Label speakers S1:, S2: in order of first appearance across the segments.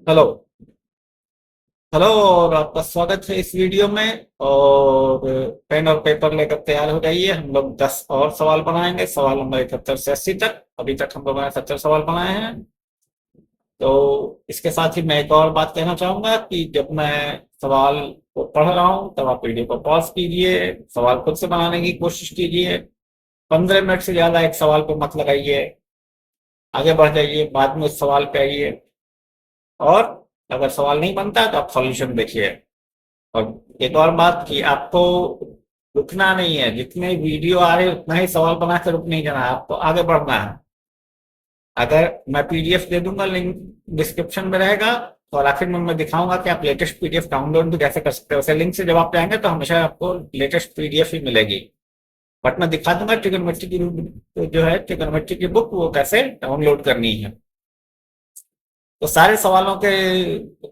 S1: Hello. Hello और आपका स्वागत है इस वीडियो में। और पेन और पेपर लेकर तैयार हो जाइए। हम लोग 10 और सवाल बनाएंगे, सवाल नंबर 71 से 80 तक। अभी तक हम लोगों ने 70 सवाल बनाए हैं। तो इसके साथ ही मैं एक और बात कहना चाहूंगा कि जब मैं सवाल को पढ़ रहा हूँ तब आप वीडियो को पॉज कीजिए, सवाल खुद से बनाने की कोशिश कीजिए। 15 मिनट से ज्यादा एक सवाल पे मत लगाइए। आगे बढ़ जाइए, बाद में उस सवाल पे आइए। और अगर सवाल नहीं बनता तो आप सॉल्यूशन देखिए। और एक और बात कि आपको रुकना नहीं है, जितने वीडियो आ रहे उतना ही सवाल बना कर रुक नहीं जाना है, आपको आगे बढ़ना है। अगर मैं पीडीएफ दे दूंगा, लिंक डिस्क्रिप्शन में रहेगा। और आखिर में मैं दिखाऊंगा कि आप लेटेस्ट पीडीएफ डाउनलोड भी कैसे कर सकते हो। उसे लिंक से जब आप जाएंगे तो हमेशा आपको लेटेस्ट पीडीएफ ही मिलेगी। बट मैं दिखा दूंगा ट्रिगोनोमेट्री की जो है ट्रिगोनोमेट्री की बुक, वो कैसे डाउनलोड करनी है। तो सारे सवालों के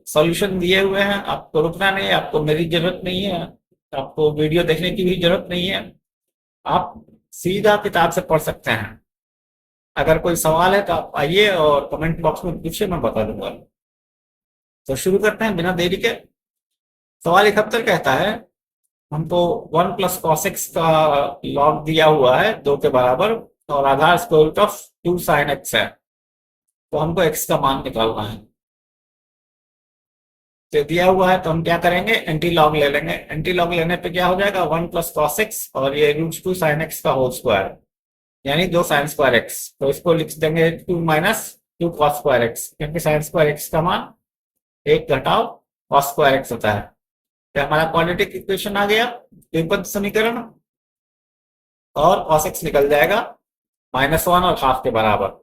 S1: सॉल्यूशन दिए हुए हैं, आपको रुकना नहीं है, आपको मेरी जरूरत नहीं है, आपको वीडियो देखने की भी जरूरत नहीं है। आप सीधा किताब से पढ़ सकते हैं। अगर कोई सवाल है तो आप आइए और कमेंट बॉक्स में पूछिए, मैं बता दूंगा। तो शुरू करते हैं बिना देरी के। सवाल 71 कहता है हमको 1 + cos x का लॉग दिया हुआ है 2 के बराबर, और आधार square root of 2 sin x है। तो हमको x का मान निकालना है। तो दिया हुआ है तो हम क्या करेंगे, एंटी लॉग ले लेंगे। एंटी लॉग लेने पे क्या हो जाएगा, 1 + cos x और ये √2 sin x का होल स्क्वायर, यानी 2 sin² x। तो इसको लिख देंगे 2 - 2 cos²x, क्योंकि sin²x का मान 1 - cos²x होता है। तो हमारा क्वाड्रेटिक इक्वेशन आ गया, द्विपद समीकरण। और cos x निकल जाएगा -1 और हाफ के बराबर।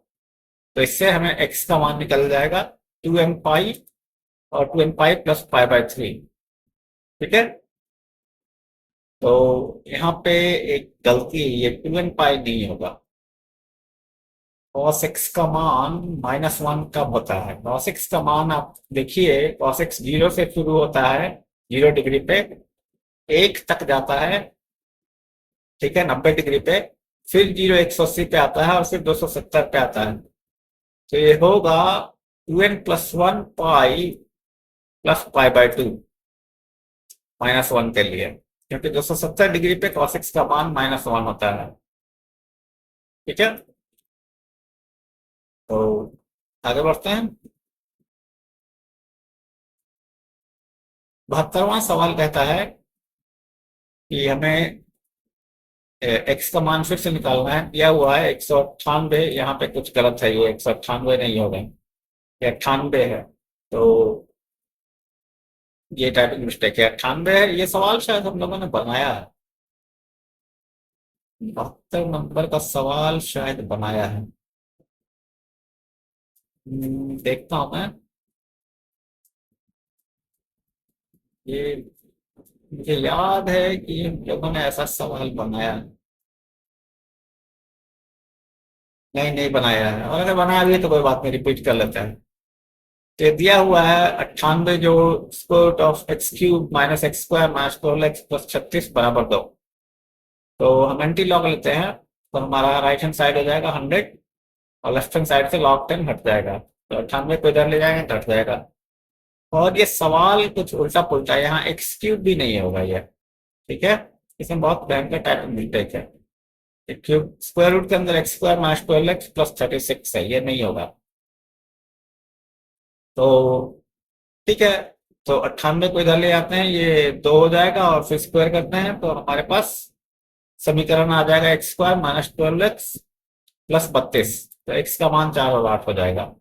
S1: तो इससे हमें x का मान निकल जाएगा 2m पाई, और 2m पाई प्लस पाई/3। ठीक है। तो यहाँ पे एक गलती है, ये 2n पाई नहीं होगा। cos x का मान -1 कब होता है? cos x का मान आप देखिए, cos x 0 से शुरू होता है, 0 डिग्री पे, 1 तक जाता है, ठीक है, 90 डिग्री पे। फिर 0 180 पे आता है, और फिर 270 पे आता है। तो ये होगा 2n+1 पाई प्लस पाई/2 -1 के लिए, क्योंकि 270 डिग्री पे cos x का मान -1 होता है। ठीक है। तो आगे बढ़ते हैं। 72वां सवाल कहता है कि हमें एक्स का मान फिर से निकालना है। दिया हुआ है 198, यहाँ पे कुछ गलत है, ये 198 नहीं होगा, ये 98 है। तो ये टाइपिंग मिस्टेक है, 98 है। ये सवाल शायद हम लोगों ने बनाया है, 72 नंबर का सवाल शायद बनाया है। देखता हूँ मैं। ये मुझे याद है कि हम लोगों ने ऐसा सवाल बनाया है। नहीं, नहीं बनाया है, और अगर बनाया भी है तो कोई बात नहीं, रिपीट कर लेते हैं। तो ये दिया हुआ है 98, जो square root of x³ - x² - 12x + 36 बराबर 2। तो हम एंटी लॉग लेते हैं, तो हमारा राइट हैंड साइड हो जाएगा 100, और लेफ्ट हैंड साइड से log 10 हट जाएगा। तो 98 को इधर ले जाएंगे तो हट जाएगा। और ये सवाल कुछ उल्टा पुल्टा है, यहाँ x³ भी नहीं होगा ये। ठीक है। इसमें बहुत भयंकर टाइप ऑफ मिस्टेक है। क्यूब स्क्वायर रूट के अंदर x² - 12x + 36 है, ये नहीं होगा। तो ठीक है। तो 98 को इधर ले आते हैं, ये 2 हो जाएगा, और फिर स्क्वायर करते हैं तो हमारे पास समीकरण आ जाएगा x² - 12x + 32। तो x का मान 4 और 8 हो जाएगा।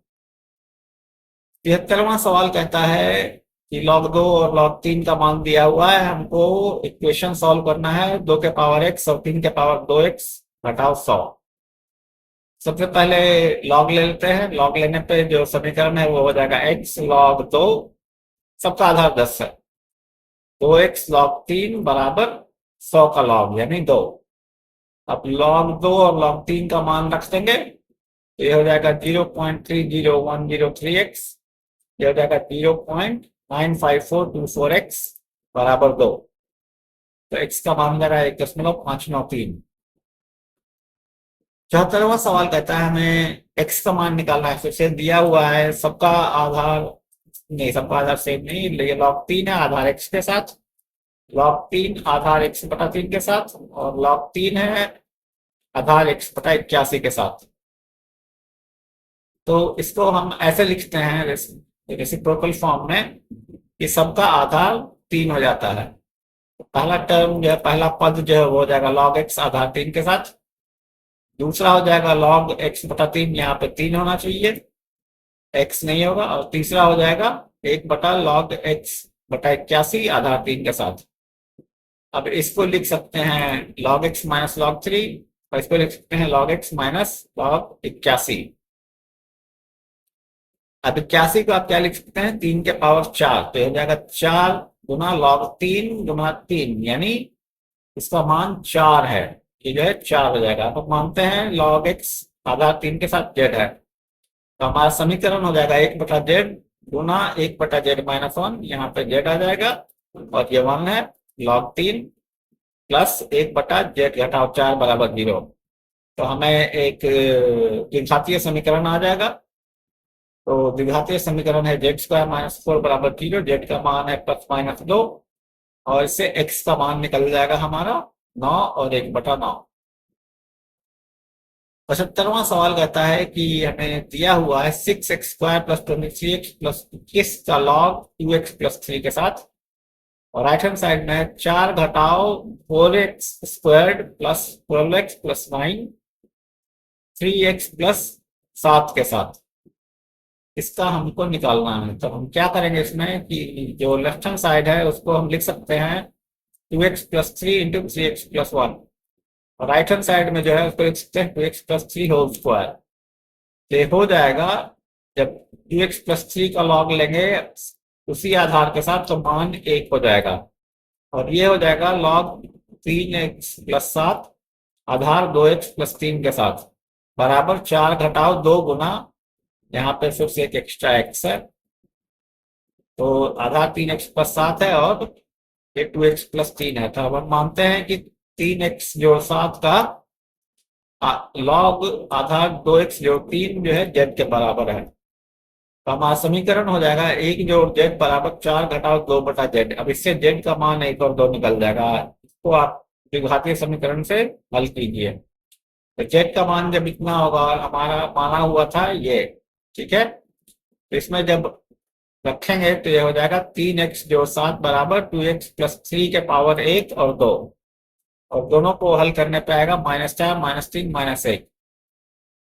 S1: 73वां सवाल कहता है कि log 2 और log 3 का मान दिया हुआ है, हमको इक्वेशन सॉल्व करना है। 2 के पावर x और 3 के पावर 2x घटाओ 100। सबसे पहले log ले लेते हैं। log लेने पे जो समीकरण है वो हो जाएगा x log 2, सबका आधार 10 है, 2x log 3 बराबर 100 का लॉग यानी 2। अब log 2 और log 3 का मान रख देंगे, तो ये हो जाएगा 0.301036। ये हो जाएगा 0.95424x बराबर 2। तो x का मान लगा 1.593। 74वां सवाल कहता है हमें x का मान निकालना है। फिर से दिया हुआ है सबका आधार नहीं, सबका आधार सेम नहीं, ये लॉग 3 है आधार x के साथ, लॉग 3 आधार x बटा 3 के साथ, और लॉग 3 है आधार x बटा 81 के साथ। तो इसको हम ऐसे लिखते हैं रेसिप्रोकल फॉर्म में कि सबका आधार 3 हो जाता है। पहला टर्म जो है, पहला पद जो है वो हो जाएगा लॉग x आधार 3 के साथ, दूसरा हो जाएगा लॉग x बटा 3, यहाँ पे 3 होना चाहिए, x नहीं होगा, और तीसरा हो जाएगा 1 बटा लॉग x बटा 81 आधार 3 के साथ। अब इसको लिख सकते हैं log x माइनस log 3, और इसको लिख सकते हैं log x माइनस log 81। अब 81 को आप क्या लिख सकते हैं, 3 के पावर 4, तो हो जाएगा 4 गुना log 3 गुना 3, यानी इसका मान 4 है, ये जो है 4 हो जाएगा। अब मानते हैं log x आधार 3 के साथ z है, तो हमारा समीकरण हो जाएगा 1 बटा जेड गुना 1 बटा जेड माइनस 1, यहाँ पे जेड आ जाएगा, और ये 1 है, log 3 प्लस 1 बटा जेड घटाओ 4 बराबर 0। तो हमें एक द्विघातीय समीकरण आ जाएगा। तो द्विघातीय समीकरण है जेड स्क्वायर माइनस 4 बराबर 0, जेड का मान है प्लस माइनस 2, और इससे एक्स का मान निकल जाएगा हमारा 9 और 1 बटा 9। 75वां सवाल कहता है कि हमें दिया हुआ है 6x square plus 23x plus 21 का लॉग 2x प्लस 3 के साथ, और राइट हैंड साइड में 4 घटाओ 4x squared plus 12x plus 9 3x plus 7 के साथ। इसका हमको निकालना है। तो हम क्या करेंगे इसमें कि जो लेफ्ट हैंड साइड है उसको हम लिख सकते हैं 2x plus 3 into 3x plus 1, और राइट हैंड साइड में जो है उसको लिख सकते हैं 2x प्लस 3 होल स्क्वायर। ये हो जाएगा, जब 2x प्लस 3 का लॉग लेंगे उसी आधार के साथ तो मान 1 हो जाएगा, और ये हो जाएगा लॉग 3x प्लस 7 आधार 2x प्लस 3 के साथ बराबर 4 घटाओ 2 गुना, यहाँ पे फिर से एक एक्स्ट्रा x है, तो आधार 3x प्लस 7 है, और ये 2x प्लस 3 है। तो अब हम मानते हैं कि 3x जोड़ 7 का लॉग आधार 2x जोड़ 3 जो है z के बराबर है। तो हमारा समीकरण हो जाएगा 1 जोड़ z बराबर 4 घटाओ 2 बटा z। अब इससे z का मान 1 और 2 निकल जाएगा, इसको आप द्विघातीय समीकरण से हल कीजिए। तो z का मान जब इतना होगा, हमारा माना हुआ था ये, ठीक है, तो इसमें जब रखेंगे तो ये हो जाएगा 3x जोड़ 7 बराबर 2x प्लस 3 के पावर 1 और 2, और दोनों को हल करने पे आएगा -4 -3 -1।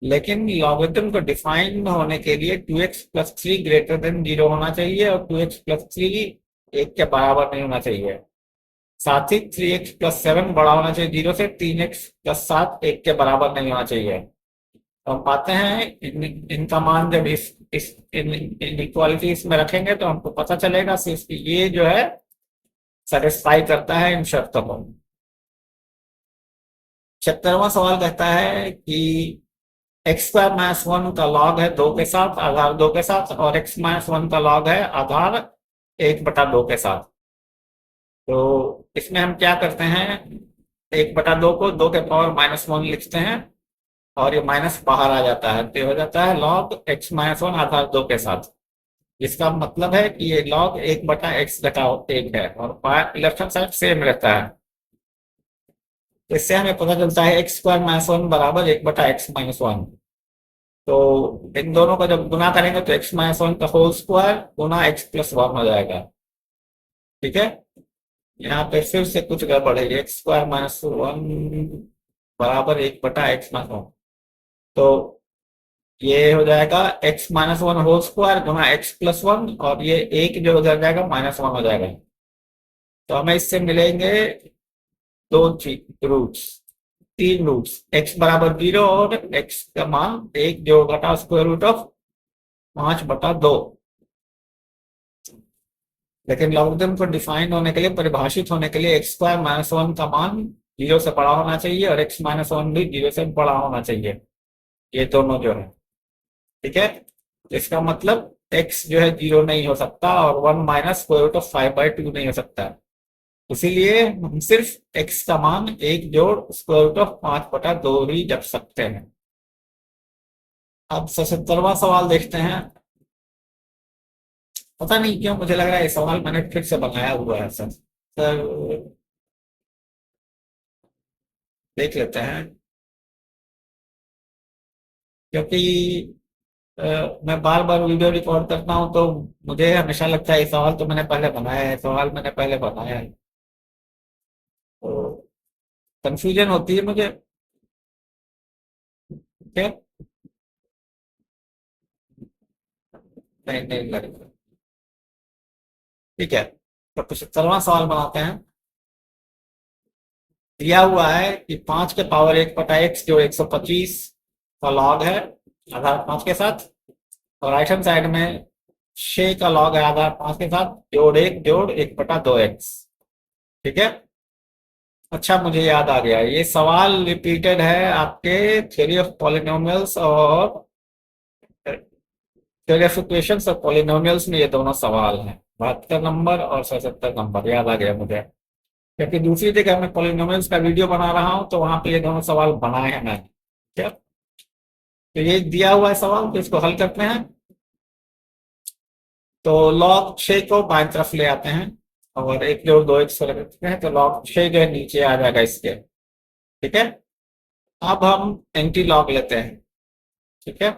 S1: लेकिन लॉगरिथम को डिफाइन होने के लिए 2x प्लस 3 ग्रेटर देन 0 होना चाहिए, और 2x प्लस 3 1 के बराबर नहीं होना चाहिए। साथ ही 3x प्लस 7 बड़ा होना चाहिए 0 से, 3x प्लस 7 1 के बराबर नहीं होना चाहिए। तो हम पाते हैं इनका मान जब इस इनइक्वालिटी इसमें रखेंगे तो हमको पता चलेगा सिर्फ कि ये जो है सेटिस्फाई करता है इन शर्तों को। 76वां सवाल कहता है कि एक्स स्क्वायर माइनस 1 का लॉग है 2 के साथ आधार 2 के साथ, और एक्स माइनस 1 का लॉग है आधार 1 बटा 2 के साथ। तो इसमें हम क्या करते हैं, 1 बटा 2 को 2 के पावर -1 लिखते हैं, और ये माइनस बाहर आ जाता है, तो हो जाता है लॉग x माइनस 1 आधार 2 के साथ। इसका मतलब है कि ये लॉग 1 बटा x घटाओ 1 है, और लेफ्ट हैंड साइड सेम रहता है। तो इससे हमें पता चलता है एक्स स्क्वायर माइनस 1 बराबर 1 बटा x माइनस 1। तो इन दोनों का जब गुना करेंगे तो x माइनस 1 का होल स्क्वायर गुना x प्लस 1 हो जाएगा, ठीक है। यहाँ पे फिर से कुछ गड़बड़ है, एक्स स्क्वायर माइनस 1 बराबर 1 बटा x माइनस 1, तो ये हो जाएगा x माइनस 1 होल स्क्वायर गुना x प्लस 1, और ये एक जो उधर जाएगा -1 हो जाएगा। तो हमें इससे मिलेंगे दो रूट्स, 3 रूट्स, x बराबर 0 और x का मान 1 जो घटा स्क्वायर रूट ऑफ 5 बटा 2। लेकिन लॉगरिथम को डिफाइन होने के लिए, परिभाषित होने के लिए, एक्स स्क्वायर माइनस 1 का मान 0 से बड़ा होना चाहिए, और x माइनस 1 भी 0 से बड़ा होना चाहिए, ये दोनों जो है, ठीक है। इसका मतलब x जो है 0 नहीं हो सकता, और 1 माइनस स्क्वायर रूट ऑफ 5/2 नहीं हो सकता। इसीलिए हम सिर्फ x का मान 1 जोड़ स्क्वायर रूट ऑफ 5 बटा 2 ही रख सकते हैं। अब 77वां सवाल देखते हैं। पता नहीं क्यों मुझे लग रहा है ये सवाल मैंने फिर से बनाया हुआ है सर। सर देख लेते हैं, क्योंकि मैं बार बार वीडियो रिकॉर्ड करता हूँ तो मुझे हमेशा लगता है ये सवाल तो मैंने पहले बनाया है, सवाल मैंने पहले बनाया है, तो कंफ्यूजन होती है मुझे। क्या? नहीं नहीं लगेगा। ठीक है, तो 75वां सवाल बनाते हैं। दिया हुआ है कि 5 के पावर 1/x जो 125 का लॉग है आधार 5 के साथ, और राइट हैंड साइड में 6 का लॉग है आधार 5 के साथ, जोड़ 1 जोड़ 1/2x। ठीक है। अच्छा, मुझे याद आ गया, ये सवाल रिपीटेड है आपके थ्योरी ऑफ पॉलिनोमियल्स और थ्योरी ऑफ इक्वेशंस और पॉलिनोमियल्स में, ये दोनों सवाल हैं। 72 नंबर और 77 नंबर याद आ गया मुझे, क्योंकि दूसरी जगह मैं पॉलिनोमियल्स का वीडियो बना रहा हूं तो वहां पे ये दोनों सवाल बनाए हैं मैंने। क्या? तो ये दिया हुआ है सवाल, तो इसको हल करते हैं। तो log 6 को बाएं तरफ ले आते हैं और 1 जोड़ 2 x को रखते हैं, तो log 6 जो है नीचे आ जाएगा इसके। ठीक है। अब हम एंटी लॉग लेते हैं। ठीक है।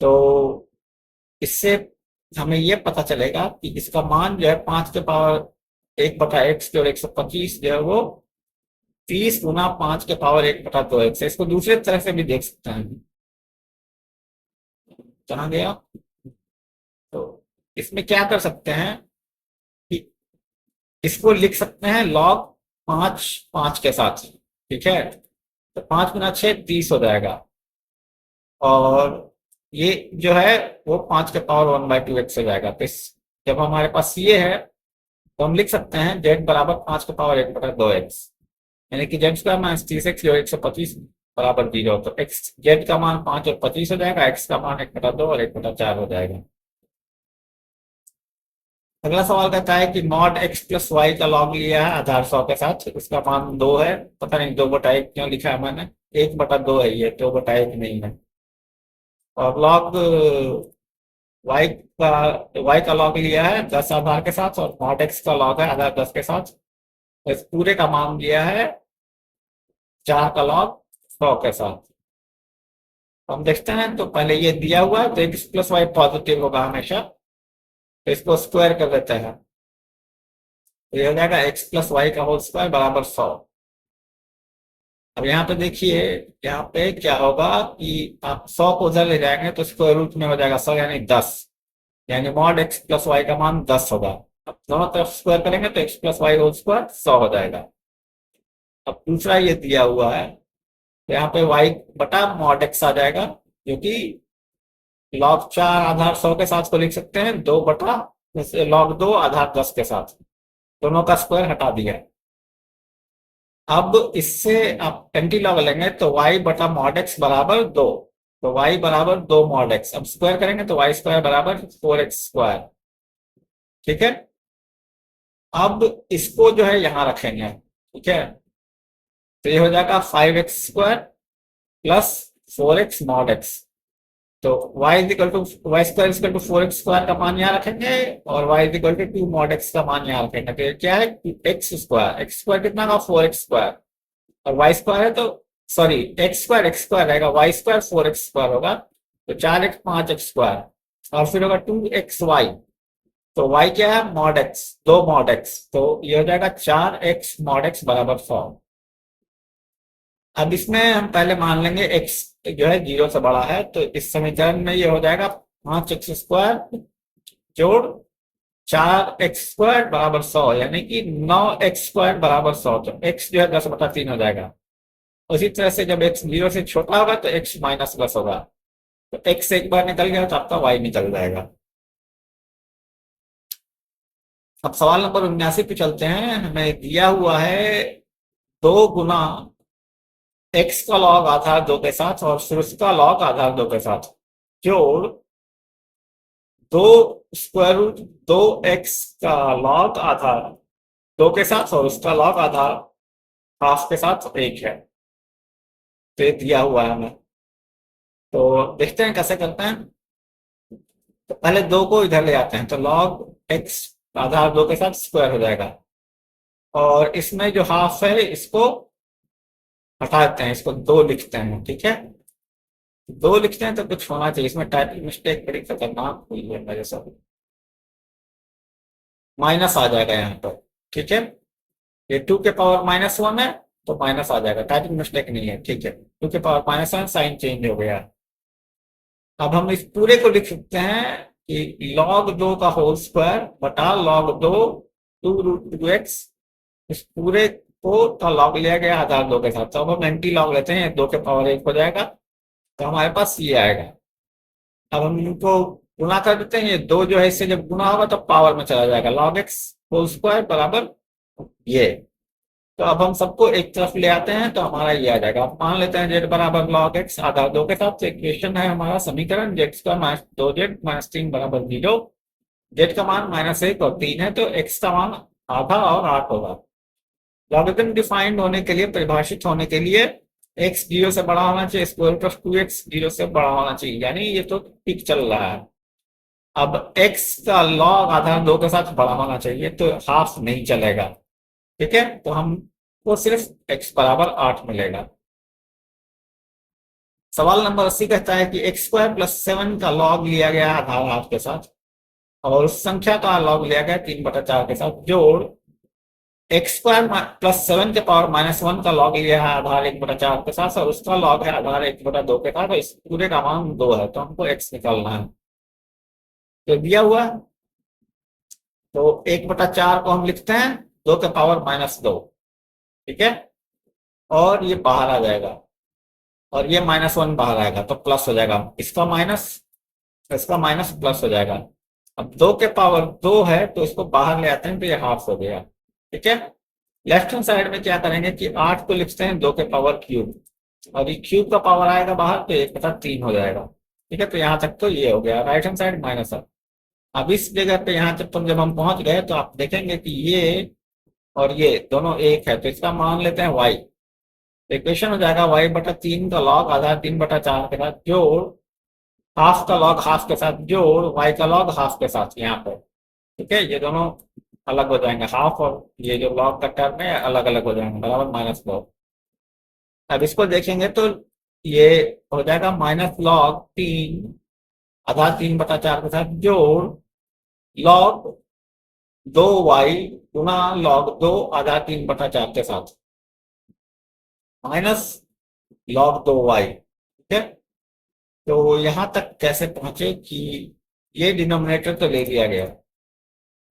S1: तो इससे हमें ये पता चलेगा कि इसका मान जो है 5 के पावर 1/x जो 125 जो है वो 30 गुना 5 के पावर 1/2x है। इसको दूसरे तरह से भी देख सकते हैं। कहाँ गया? तो इसमें क्या कर सकते हैं कि इसको लिख सकते हैं log 5 5 के साथ। ठीक है। तो 5 गुना 6 30 हो जाएगा, और ये जो है वो 5 के पावर 1/2x हो जाएगा। तो जब हमारे पास ये है तो हम लिख सकते हैं z बराबर 5 के पावर 1/2x, यानी कि जेड स्क्वायर माइनस 30x जो 125 बराबर 0। तो एक्स जेड का मान 5 और 25 हो जाएगा, एक्स का मान 1/2 और 1/4 हो जाएगा। अगला सवाल कहता है कि मॉड एक्स प्लस वाई का लॉग लिया है आधार 100 के साथ, उसका मान 2 है। पता नहीं 2/1 क्यों लिखा है मैंने, 1/2 है, ये 2/1 नहीं है। और लॉग वाई का वाई का लॉग लिया है 10 आधार के साथ, और मॉड एक्स का लॉग है आधार 10 के साथ। तो इस पूरे का मान दिया है 4 का लॉग 100 के साथ। तो हम देखते हैं, तो पहले ये दिया हुआ है तो एक्स प्लस वाई पॉजिटिव होगा हमेशा, तो इसको स्क्वायर कर देते हैं। तो ये हो जाएगा एक्स प्लस वाई का होल स्क्वायर बराबर 100। अब यहाँ पे देखिए, यहाँ पे क्या होगा कि आप 100 को उधर ले जाएंगे तो स्क्वायर रूट में हो जाएगा 100 यानी 10, यानी मॉड एक्स प्लस वाई का मान 10 होगा। अब दोनों तरफ स्क्वायर करेंगे तो X plus Y whole square 100 हो जाएगा। अब दूसरा ये दिया हुआ है, तो यहाँ पे वाई बटा मॉड एक्स आ जाएगा, जो कि लॉग 4 आधार 100 के साथ को लिख सकते हैं 2 बटा जैसे log 2 आधार 10 के साथ, दोनों का स्क्वायर हटा दिया। अब इससे आप एंटी लॉग लेंगे तो y बटा मॉड एक्स बराबर 2, तो y बराबर 2 मॉड एक्स। अब स्क्वायर करेंगे तो वाई स्क्वायर बराबर 4x स्क्वायर। ठीक है। अब इसको जो है यहां रखेंगे। ठीक है। तो ये हो जाएगा 5x square plus 4x mod X. तो y is equal to Y square is equal to 4x square का मान यहाँ रखेंगे, और y is equal to 2 mod X का मान यहाँ रखेंगे। तो ये क्या है, एक्स स्क्वायर कितना का 4x स्क्वायर, और वाई स्क्वायर है तो सॉरी एक्स स्क्वायर रहेगा, वाई स्क्वायर 4x स्क्वायर होगा, तो 4x 5x स्क्वायर, और फिर होगा 2xy। तो y क्या है, मॉड एक्स, 2 मॉड एक्स, तो ये हो जाएगा 4x मॉड एक्स बराबर 100। अब इसमें हम पहले मान लेंगे x जो है 0 से बड़ा है, तो इस समीकरण में ये हो जाएगा 5x स्क्वायर जोड़ 4x स्क्वायर बराबर 100, यानी कि 9x स्क्वायर बराबर 100। तो x जो है 10/3 हो जाएगा। उसी तरह से जब x 0 से छोटा होगा तो x माइनस 10 होगा, तो x एक बार निकल गया तो आपका y निकल जाएगा। अब सवाल नंबर 79 पे चलते हैं। हमें दिया हुआ है 2 गुना x का लॉग आधार 2 के साथ और फिर उसका लॉग आधार 2 के साथ, जोड़ 2 स्क्वायर रूट 2x का लॉग आधार 2 के साथ और उसका लॉग आधार हाफ के साथ 1 है। तो ये दिया हुआ है हमें, तो देखते हैं कैसे करते हैं। तो पहले 2 को इधर ले आते हैं, तो लॉग एक्स आधार 2 के साथ स्क्वायर हो जाएगा। और इसमें जो हाफ है इसको हटा देते हैं, इसको 2 लिखते हैं, ठीक है। 2 लिखते हैं तो कुछ होना चाहिए, इसमें टाइपिंग मिस्टेक बड़ी खतरनाक हुई है मेरे साथ। माइनस आ जाएगा यहाँ पर, ठीक है। ये 2 के पावर -1 है, तो माइनस आ जाएगा, टाइपिंग मिस्टेक नहीं है, ठीक है। 2 के पावर -1 साइन चेंज हो गया। अब हम इस पूरे को लिख सकते हैं कि log 2 का होल स्क्वायर बटा log 2 2√2x, इस पूरे को का log लिया गया आधार 2 के साथ। तो अब हम एंटी लॉग लेते हैं, 2 के पावर 1 हो जाएगा, तो हमारे पास ये आएगा। अब हम इनको गुणा कर देते हैं, ये 2 जो है इससे जब गुणा होगा तो पावर में चला जाएगा, log x होल स्क्वायर बराबर ये। तो अब हम सबको एक तरफ ले आते हैं तो हमारा ये आ जाएगा। अब मान लेते हैं z बराबर log x आधा 2 के साथ। इक्वेशन है हमारा समीकरण z का -2z -3 बराबर 0। z का मान -1 और 3 है, तो x का मान आधा और 8 होगा। लॉगरिथम डिफाइंड होने के लिए, परिभाषित होने के लिए x 0 से बड़ा होना चाहिए, स्क्वायर रूट ऑफ 2x 0 से बड़ा होना चाहिए, यानी ये तो ठीक चल रहा है। अब x का log आधा 2 के साथ बड़ा होना चाहिए, तो हाफ नहीं चलेगा, ठीक है। तो हमको सिर्फ x बराबर 8 मिलेगा। सवाल नंबर 80 कहता है कि x² + 7 का log लिया गया आधार 8 के साथ, और उस संख्या का log लिया गया 3/4 के साथ, जोड़ x² + 7 के पावर -1 का log लिया है आधार 1/4 के साथ, और उसका log है आधार 1/2 के साथ, और इस पूरे का मान 2 है, तो हमको x निकालना है। तो दिया हुआ है, तो 1/4 को हम लिखते हैं 2 के पावर -2, ठीक है। और ये बाहर आ जाएगा, और ये -1 बाहर आएगा, तो प्लस हो जाएगा, इसका माइनस इसका माइनस प्लस हो जाएगा। अब 2 के पावर 2 है, तो इसको बाहर ले आते हैं, तो ये हाफ हो गया, ठीक है। लेफ्ट हैंड साइड में क्या करेंगे कि 8 को लिखते हैं 2 के पावर क्यूब, और ये क्यूब का पावर आएगा बाहर, तो 1/3 हो जाएगा, ठीक है। तो यहाँ तक तो ये हो गया, राइट हैंड साइड माइनस है। अब इस जगह पे यहाँ तक जब हम पहुंच गए, तो आप देखेंगे कि ये और ये दोनों एक है, तो इसका मान लेते हैं y। इक्वेशन हो जाएगा y/3 का log आधार 3/4 के साथ, जोड़ हाफ का log हाफ के साथ, जोड़ y का log हाफ के साथ, यहाँ पर, ठीक है। ये दोनों अलग हो जाएंगे, हाफ और ये जो log का टर्म है अलग अलग हो जाएंगे, बराबर -2। अब इसको देखेंगे तो ये हो जाएगा -log 3 आधार 3/4 के साथ, जोड़ log 2y गुना log 2 आधार 3/4 के साथ, माइनस log 2y, ठीक है। तो यहां तक कैसे पहुंचे कि ये डिनोमिनेटर तो ले लिया गया,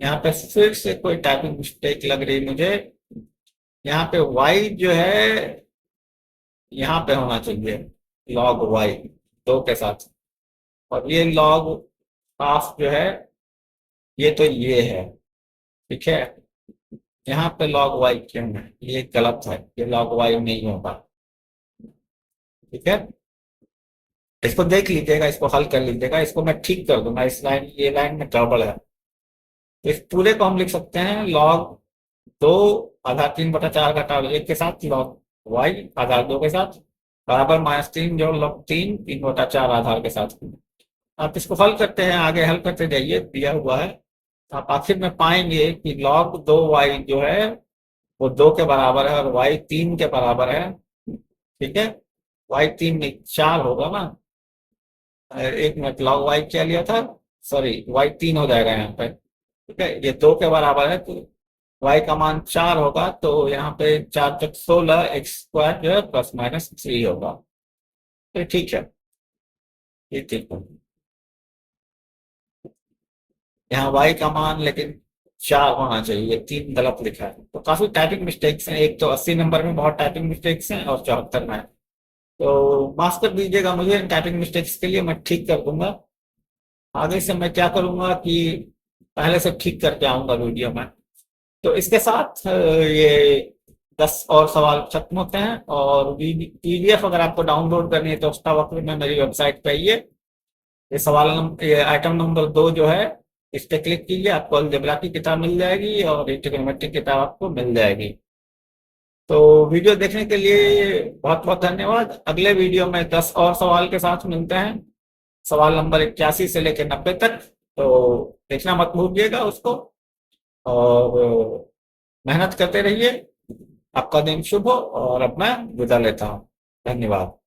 S1: यहाँ पे फिर से कोई टाइपिंग मिस्टेक लग रही मुझे। यहाँ पे y जो है यहाँ पे होना चाहिए log y 2 के साथ, और ये log हाफ जो है ये तो ये है, ठीक है। यहाँ पे log y क्यों है, ये गलत है, ये log y नहीं होगा, ठीक है। इसको देख लीजिएगा, इसको हल कर लीजिएगा, इसको मैं ठीक कर दूंगा, इस लाइन ये लाइन में गड़बड़ है। तो इस पूरे को हम लिख सकते हैं log 2 आधार 3/4 घटाव 1 के साथ, log y आधार 2 के साथ बराबर -3 जोड़ log 3/4 आधार के साथ। आप इसको हल करते हैं, आगे हल करते जाइए, दिया हुआ है। आप आखिर में पाएंगे कि log 2y जो है वो 2 के बराबर है, और y 3 के बराबर है, ठीक है। y 3 नहीं 4 होगा ना, एक मिनट, log y क्या लिया था, सॉरी y 3 हो जाएगा यहाँ पे, ठीक है। ये 2 के बराबर है, तो y का मान 4 होगा, तो यहाँ पे 4 × 16 x² जो है ±3 होगा, तो ठीक है, ये ठीक है। यहाँ y का मान लेकिन 4 होना चाहिए, 3 गलत लिखा है, तो काफी टाइपिंग मिस्टेक्स हैं। एक तो 80 नंबर में बहुत टाइपिंग मिस्टेक्स हैं, और 74 में, तो माफ कर दीजिएगा मुझे इन टाइपिंग मिस्टेक्स के लिए, मैं ठीक कर दूंगा। आगे से मैं क्या करूंगा कि पहले से ठीक करके आऊंगा वीडियो में। तो इसके साथ ये 10 और सवाल खत्म होते हैं, और पीडीएफ अगर आपको डाउनलोड करनी है तो उसका वक्त में मेरी वेबसाइट पे आइए। ये सवाल नंबर, ये आइटम नंबर 2 जो है, इस पे क्लिक कीजिए, आपको अलजेब्रा की किताब मिल जाएगी और ट्रिग्नोमेट्री की किताब आपको मिल जाएगी। तो वीडियो देखने के लिए बहुत बहुत धन्यवाद। अगले वीडियो में 10 और सवाल के साथ मिलते हैं। सवाल नंबर 81 से लेकर 90 तक। तो देखना मत भूलिएगा उसको, और मेहनत करते रहिए। आपका दिन शुभ हो, और अब मैं विदा लेता हूँ। धन्यवाद।